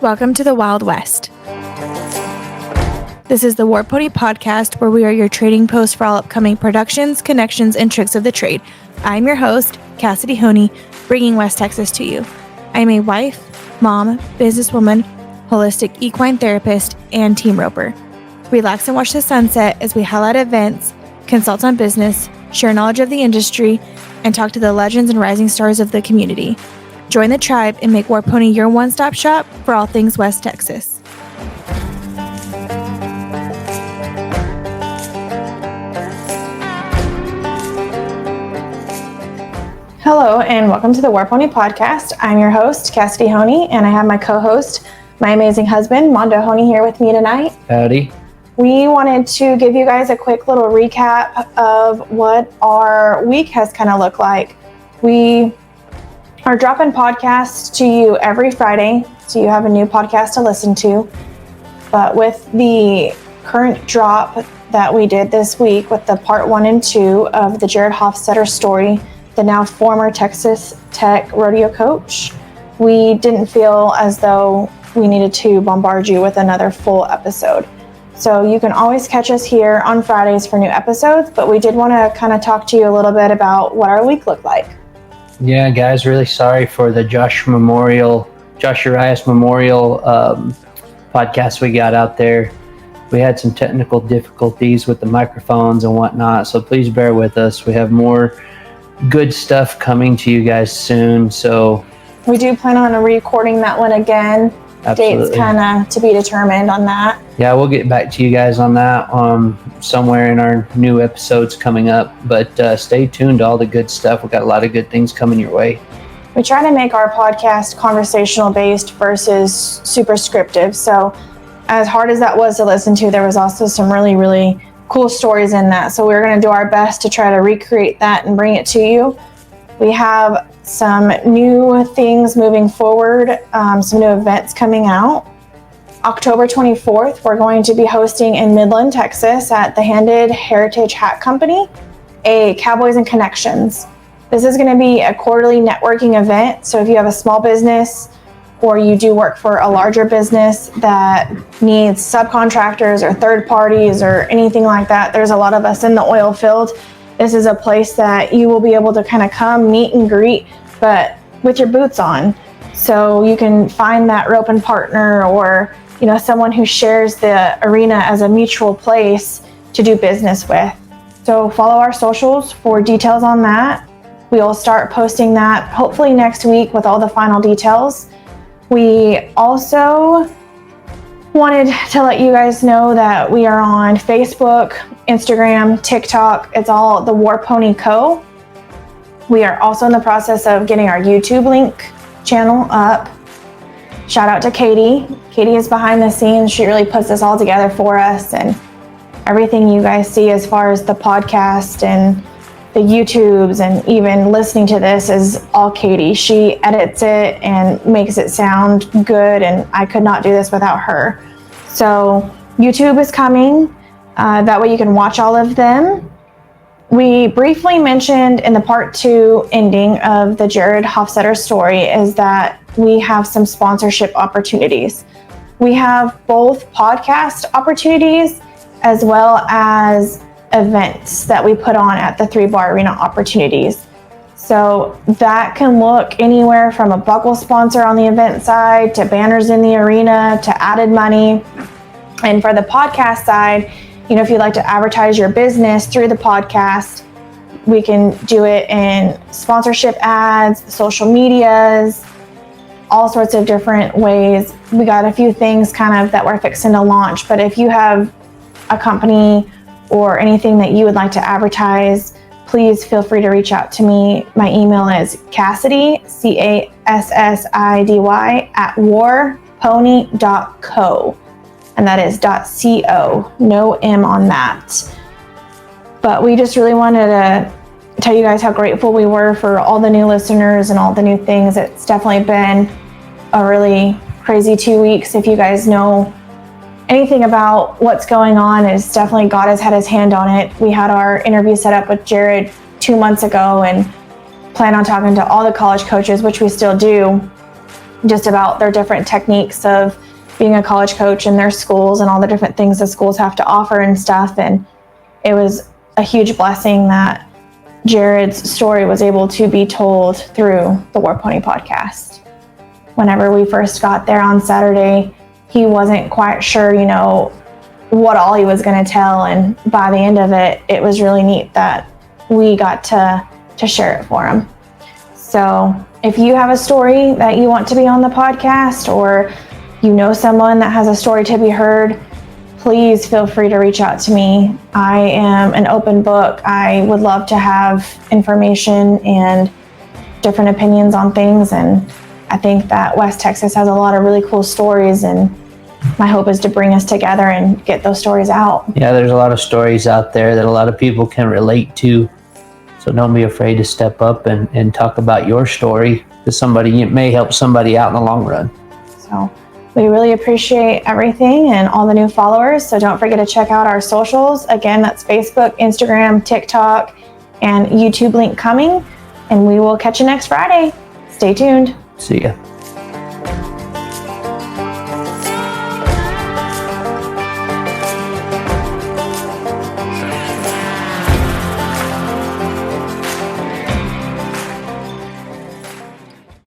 Welcome to the Wild West. This is the War Pony podcast where we are your trading post for all upcoming productions, connections, and tricks of the trade. I'm your host, Cassidy Honne, bringing West Texas to you. I'm a wife, mom, businesswoman, holistic equine therapist, and team roper. Relax and watch the sunset as we highlight events, consult on business, share knowledge of the industry, and talk to the legends and rising stars of the community. Join the tribe and make War Pony your one-stop shop for all things West Texas. Hello and welcome to the War Pony podcast. I'm your host, Cassidy Honne, and I have my co-host, my amazing husband, Mondo Honne, here with me tonight. Howdy. We wanted to give you guys a quick little recap of what our week has kind of looked like. We are dropping podcasts to you every Friday, so you have a new podcast to listen to. But with the current drop that we did this week with the part 1 and 2 of the 𝙎𝙍 story, the now former Texas Tech rodeo coach, we didn't feel as though we needed to bombard you with another full episode. So you can always catch us here on Fridays for new episodes, but we did want to kind of talk to you a little bit about what our week looked like. Yeah, guys, really sorry for the Josh Urias Memorial podcast we got out there. We had some technical difficulties with the microphones and whatnot, so please bear with us. We have more good stuff coming to you guys soon. So we do plan on recording that one again. Absolutely. Dates kind of to be determined on that. Yeah, we'll get back to you guys on that somewhere in our new episodes coming up. But stay tuned to all the good stuff. We've got a lot of good things coming your way. We try to make our podcast conversational based versus super scriptive. So as hard as that was to listen to, there was also some really, really cool stories in that. So we're going to do our best to try to recreate that and bring it to you. We have some new things moving forward, some new events coming out. October 24th, we're going to be hosting in Midland, Texas at the Handed Heritage Hat Company, a Cowboys and Connections. This is going to be a quarterly networking event. So if you have a small business or you do work for a larger business that needs subcontractors or third parties or anything like that, there's a lot of us in the oil field. This is a place that you will be able to kind of come, meet and greet, but with your boots on. So you can find that roping partner or, someone who shares the arena as a mutual place to do business with. So follow our socials for details on that. We'll start posting that hopefully next week with all the final details. We also wanted to let you guys know that we are on Facebook, Instagram, TikTok. It's all the War Pony Co. We are also in the process of getting our YouTube link channel up. Shout out to Katie. Katie is behind the scenes. She really puts this all together for us, and everything you guys see as far as the podcast and the YouTubes and even listening to this is all Katie. She edits it and makes it sound good, and I could not do this without her. So YouTube is coming. That way you can watch all of them. We briefly mentioned in the part 2 ending of the 𝙎𝙍 story is that we have some sponsorship opportunities. We have both podcast opportunities as well as events that we put on at the 3-bar arena opportunities. So that can look anywhere from a buckle sponsor on the event side to banners in the arena to added money. And for the podcast side, if you'd like to advertise your business through the podcast, we can do it in sponsorship ads, social medias, all sorts of different ways. We got a few things kind of that we're fixing to launch, but if you have a company or anything that you would like to advertise, please feel free to reach out to me. My email is Cassidy, Cassidy, @warpony.co. And that is .co, no M on that. But we just really wanted to tell you guys how grateful we were for all the new listeners and all the new things. It's definitely been a really crazy 2 weeks. If you guys know anything about what's going on, is definitely God has had his hand on it. We had our interview set up with Jared 2 months ago and plan on talking to all the college coaches, which we still do. just about their different techniques of being a college coach in their schools and all the different things the schools have to offer and stuff. And it was a huge blessing that Jared's story was able to be told through the War Pony podcast. Whenever we first got there on Saturday, he wasn't quite sure, you know, what all he was going to tell. And by the end of it, it was really neat that we got to share it for him. So if you have a story that you want to be on the podcast, or you know someone that has a story to be heard, please feel free to reach out to me. I am an open book. I would love to have information and different opinions on things. And I think that West Texas has a lot of really cool stories, and my hope is to bring us together and get those stories out. Yeah, there's a lot of stories out there that a lot of people can relate to. So don't be afraid to step up and talk about your story to somebody. It may help somebody out in the long run. So we really appreciate everything and all the new followers. So don't forget to check out our socials. Again, that's Facebook, Instagram, TikTok, and YouTube link coming. And we will catch you next Friday. Stay tuned. See ya.